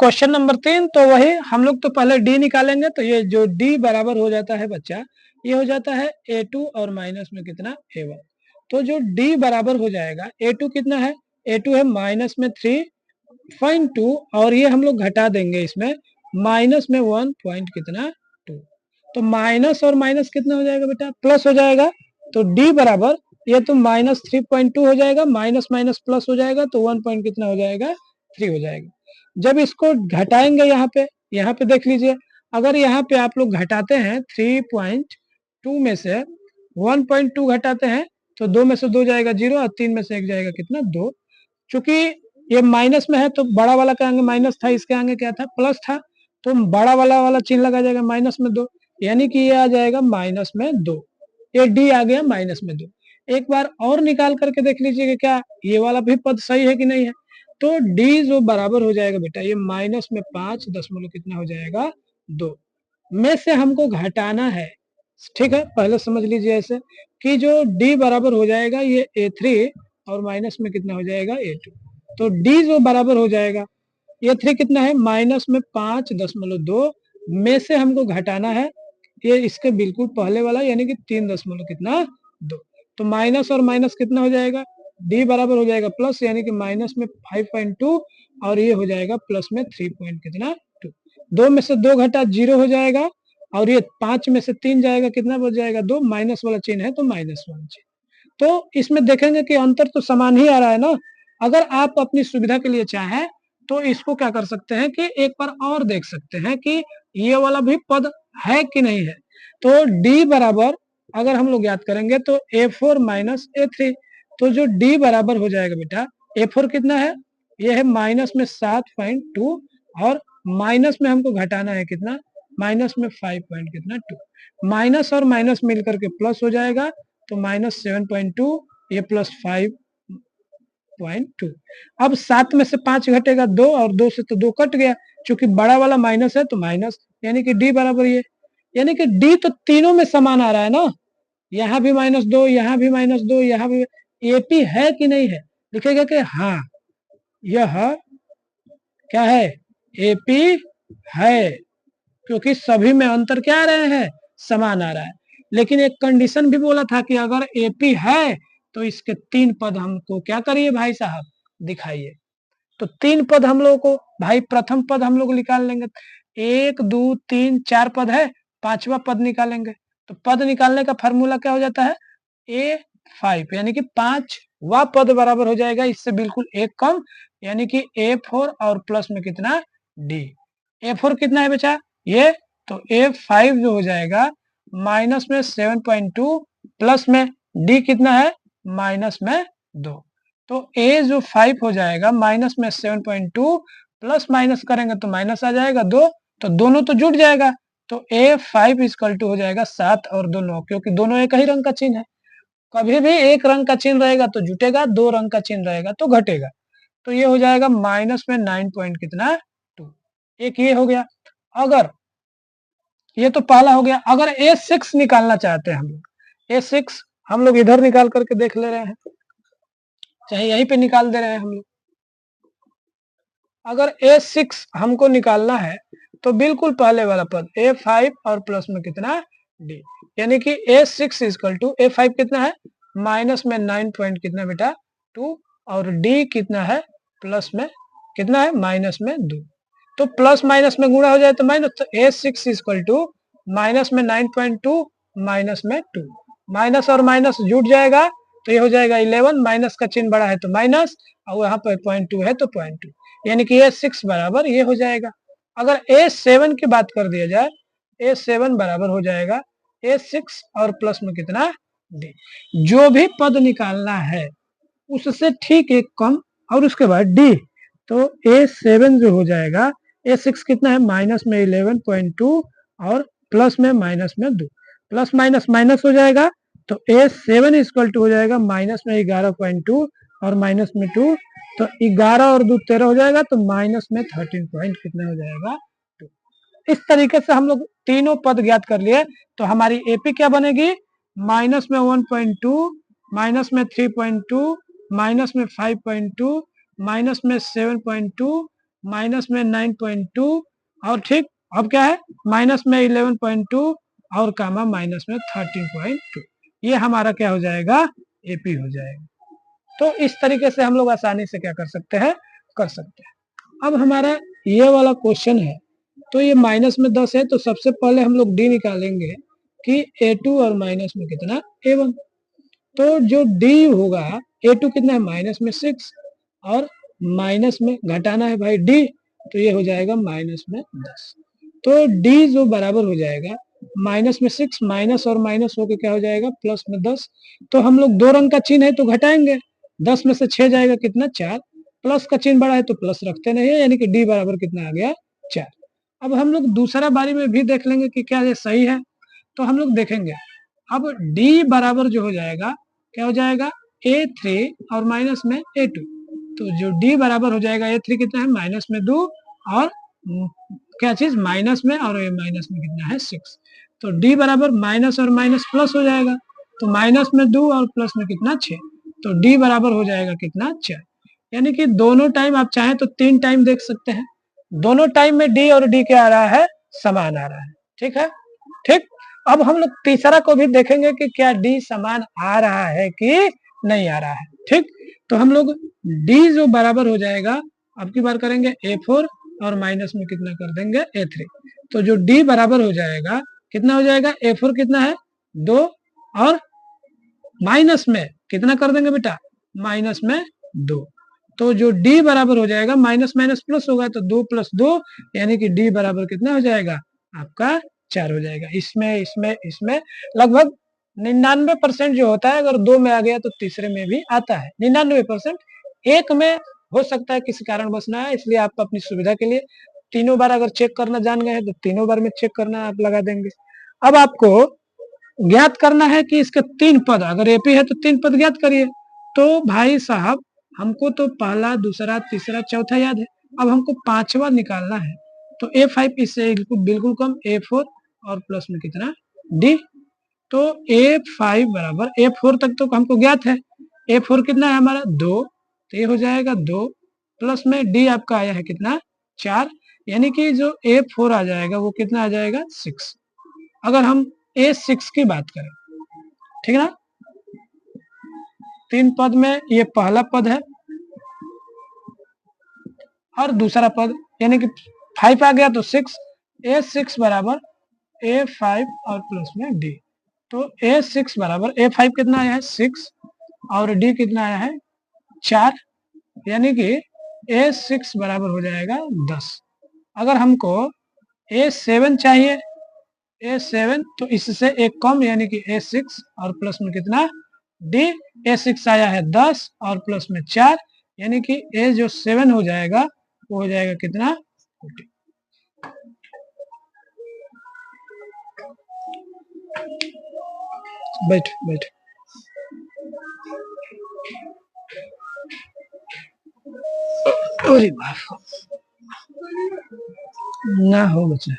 Question number 3 तो वही हम लोग तो पहले डी निकालेंगे, तो ये जो डी बराबर हो जाता है बच्चा, ये हो जाता है a2 और माइनस में कितना a1। तो जो डी बराबर हो जाएगा a2 कितना है, a2 है माइनस में 3.2 और ये हम लोग घटा देंगे इसमें माइनस में 1 पॉइंट कितना 2। तो माइनस और माइनस कितना हो जाएगा बेटा, प्लस हो जाएगा। तो डी बराबर ये तो माइनस 3.2 हो जाएगा, माइनस माइनस प्लस हो जाएगा तो 1 पॉइंट कितना हो जाएगा 3 हो जाएगा। जब इसको घटाएंगे यहाँ पे देख लीजिए, अगर यहाँ पे आप लोग घटाते हैं 3.2 में से 1.2 घटाते हैं तो 2 में से 2 जाएगा 0 और 3 में से 1 जाएगा कितना 2। चूंकि ये माइनस में है तो बड़ा वाला के आगे माइनस था, इसके आगे क्या था प्लस था, तो बड़ा वाला चिन्ह लगा जाएगा माइनस में 2, यानी कि ये आ जाएगा माइनस में 2। ये डी आ गया माइनस में 2। एक बार और निकाल करके देख लीजिएगा क्या ये वाला भी पद सही है कि नहीं है। तो डी जो बराबर हो जाएगा बेटा ये माइनस में 5 दशमलव कितना हो जाएगा 2 में से हमको घटाना है। ठीक है, पहले समझ लीजिए ऐसे कि जो डी बराबर हो जाएगा ये a3 और माइनस में कितना हो जाएगा a2। तो डी जो बराबर हो जाएगा a3 कितना है माइनस में 5.2 में से हमको घटाना है ये इसके बिल्कुल पहले वाला यानी कि 3 दशमलव कितना 2। तो माइनस और माइनस कितना हो जाएगा, डी बराबर हो जाएगा प्लस यानी कि माइनस में 5.2 और ये हो जाएगा प्लस में 3 पॉइंट कितना 2। 2 में से 2 घटा 0 हो जाएगा और ये 5 में से 3 जाएगा कितना बच जाएगा 2, माइनस वाला चिन्ह है तो माइनस वाला चिन्ह। तो इसमें देखेंगे कि अंतर तो समान ही आ रहा है ना। अगर आप अपनी सुविधा के लिए चाहें तो इसको क्या कर सकते हैं कि एक बार और देख सकते हैं कि ये वाला भी पद है कि नहीं है। तो d बराबर अगर हम लोग याद करेंगे तो a4 माइनस a3। तो जो d बराबर हो जाएगा बेटा a4 कितना है, ये है माइनस में 7.2 और माइनस में हमको घटाना है कितना माइनस में 5 पॉइंट कितना 2। माइनस और माइनस मिलकर के प्लस हो जाएगा तो माइनस 7.2 ये प्लस 5.2। अब 7 में से 5 घटेगा 2 और 2 से तो 2 कट गया, चूंकि बड़ा वाला माइनस है तो माइनस यानी कि डी बराबर ये, यानी कि डी तो तीनों में समान आ रहा है ना। यहाँ भी -2 यहाँ भी -2 यहाँ भी एपी है कि नहीं है, लिखेगा कि हाँ यह क्या है एपी है, क्योंकि सभी में अंतर क्या आ रहे हैं समान आ रहा है। लेकिन एक कंडीशन भी बोला था कि अगर एपी है तो इसके 3 पद हमको क्या करिए भाई साहब दिखाइए। तो 3 पद हम लोगों को भाई प्रथम पद हम लोग निकाल लेंगे, 1 2 3 4 पद है, 5वां पद निकालेंगे। तो पद निकालने का फार्मूला क्या हो जाता है a5 यानी कि 5वां पद बराबर हो जाएगा इससे बिल्कुल एक कम यानी कि a4 और प्लस में कितना d। a4 कितना है बच्चा ये, तो a5 जो हो जाएगा माइनस में 7.2 प्लस में d कितना है माइनस में 2। तो a जो 5 हो जाएगा माइनस में 7.2 प्लस माइनस करेंगे तो माइनस आ जाएगा 2, तो दोनों तो जुट जाएगा। तो a5 इक्वल टू हो जाएगा 7 और 2 9, क्योंकि दोनों एक ही रंग का चिन्ह है। कभी भी एक रंग का चिन्ह रहेगा तो जुटेगा, 2 रंग का चिन्ह रहेगा तो घटेगा। तो ये हो जाएगा माइनस में 9 पॉइंट कितना 2। एक ये हो गया। अगर ये तो पहला हो गया, अगर a6 निकालना चाहते हैं हम लोग, a6 हम लोग इधर निकाल करके देख ले रहे हैं, चाहे यहीं पे निकाल दे रहे हैं हम लोग। अगर a6 हमको निकालना है तो बिल्कुल पहले वाला पद a5 और प्लस में कितना d, यानी कि a6 इक्वल टू a5 कितना है माइनस में 9 पॉइंट कितना बेटा 2 और d कितना है प्लस में कितना है माइनस में 2। तो प्लस माइनस में गुणा हो जाए तो माइनस, तो a6 इक्वल टू माइनस में 9.2 माइनस में 2, माइनस और माइनस जुट जाएगा तो ये हो जाएगा 11, माइनस का चिन्ह बड़ा है तो माइनस और यहाँ पर 0.2 है तो 0.2, यानी कि a6 बराबर ये हो जाएगा। अगर a7 की बात कर दिया जाए a7 बराबर हो जाएगा a6 और प्लस में कितना d। जो भी पद निकालना है उससे ठीक एक कम और उसके बाद d, तो a7 जो हो जाएगा a6 कितना है माइनस में 11.2 और प्लस में माइनस में 2, प्लस माइनस माइनस हो जाएगा तो a7 इक्वल टू हो जाएगा माइनस में 11.2 और माइनस में 2, तो 11 और 2 13 हो जाएगा तो माइनस में 13 पॉइंट कितना हो जाएगा 2। इस तरीके से हम लोग तीनों पद ज्ञात कर लिए। तो हमारी एपी क्या बनेगी माइनस में 1.2 माइनस में 3.2 माइनस में 5.2 माइनस में 7.2 माइनस में 9.2 और ठीक अब क्या है माइनस में 11.2 और कामा माइनस में 13.2। ये हमारा क्या हो जाएगा एपी हो जाएगा। तो इस तरीके से हम लोग आसानी से क्या कर सकते हैं कर सकते हैं। अब हमारा ये वाला क्वेश्चन है तो ये माइनस में 10 है तो सबसे पहले हम लोग डी निकालेंगे कि A2 और माइनस में कितना A1। तो जो डी होगा A2 कितना है माइनस में 6 और माइनस में घटाना है भाई डी तो ये हो जाएगा माइनस में 10। तो डी जो बराबर हो जाएगा माइनस में 6 माइनस और माइनस होकर क्या हो जाएगा प्लस में 10। तो हम लोग दो रंग का चिन्ह है तो घटाएंगे 10 में से 6 जाएगा कितना 4 प्लस का चिन्ह बड़ा है तो प्लस रखते नहीं है यानी कि डी बराबर कितना आ गया 4। अब हम लोग दूसरा बारी में भी देख लेंगे कि क्या ये सही है तो हम लोग देखेंगे अब डी बराबर जो हो जाएगा क्या हो जाएगा A3 और माइनस में A2। तो जो डी बराबर हो जाएगा A3 कितना है माइनस में 2 और क्या चीज माइनस में और माइनस में कितना है 6। तो डी बराबर माइनस और माइनस प्लस हो जाएगा तो माइनस में 2 और प्लस में कितना 6। तो डी बराबर हो जाएगा कितना 4। यानी कि दोनों टाइम आप चाहें तो 3 टाइम देख सकते हैं दोनों टाइम में डी और डी क्या आ रहा है समान आ रहा है। ठीक है ठीक। अब हम लोग तीसरा को भी देखेंगे कि क्या डी समान आ रहा है कि नहीं आ रहा है। ठीक तो हम लोग डी जो बराबर हो जाएगा अब की बार करेंगे A4 और माइनस में कितना कर देंगे A3। तो जो डी बराबर हो जाएगा कितना हो जाएगा A4 कितना है 2 और माइनस में कितना कर देंगे बेटा माइनस में 2। तो जो डी बराबर हो जाएगा माइनस माइनस प्लस होगा तो 2 + 2 यानी कि डी बराबर कितना हो जाएगा आपका 4 हो जाएगा। इसमें इसमें इसमें लगभग 99% जो होता है अगर 2 में आ गया तो तीसरे में भी आता है 99%। एक में हो सकता है किसी कारण बस ना है इसलिए आप अपनी सुविधा के लिए तीनों बार अगर चेक करना जान गए हैं तो तीनों बार में चेक करना आप लगा देंगे। अब आपको ज्ञात करना है कि इसके 3 पद अगर एपी है तो 3 पद ज्ञात करिए। तो भाई साहब हमको तो पहला दूसरा तीसरा चौथा याद है अब हमको पांचवा निकालना है तो A5 इससे बिल्कुल कम A4 और प्लस में कितना D। तो A5 बराबर A4 तक तो हमको ज्ञात है A4 कितना है हमारा 2 तो ये हो जाएगा 2 प्लस में D आपका आया है कितना 4 यानी कि जो A4 आ जाएगा वो कितना आ जाएगा 6। अगर हम A6 की बात करें ठीक है ना 3 पद में ये पहला पद है और दूसरा पद यानी कि 5 आ गया तो 6 A6 बराबर A5 और प्लस में D। तो A6 बराबर A5 कितना आया है 6 और D कितना आया है 4 यानी कि A6 बराबर हो जाएगा 10। अगर हमको A7 चाहिए A7 तो इससे एक कम यानी कि A6 और प्लस में कितना D। A6 आया है 10 और प्लस में 4 यानी कि A जो 7 हो जाएगा वो हो जाएगा कितना 40। बैठ बैठ अरे बाप ना हो बच्चा।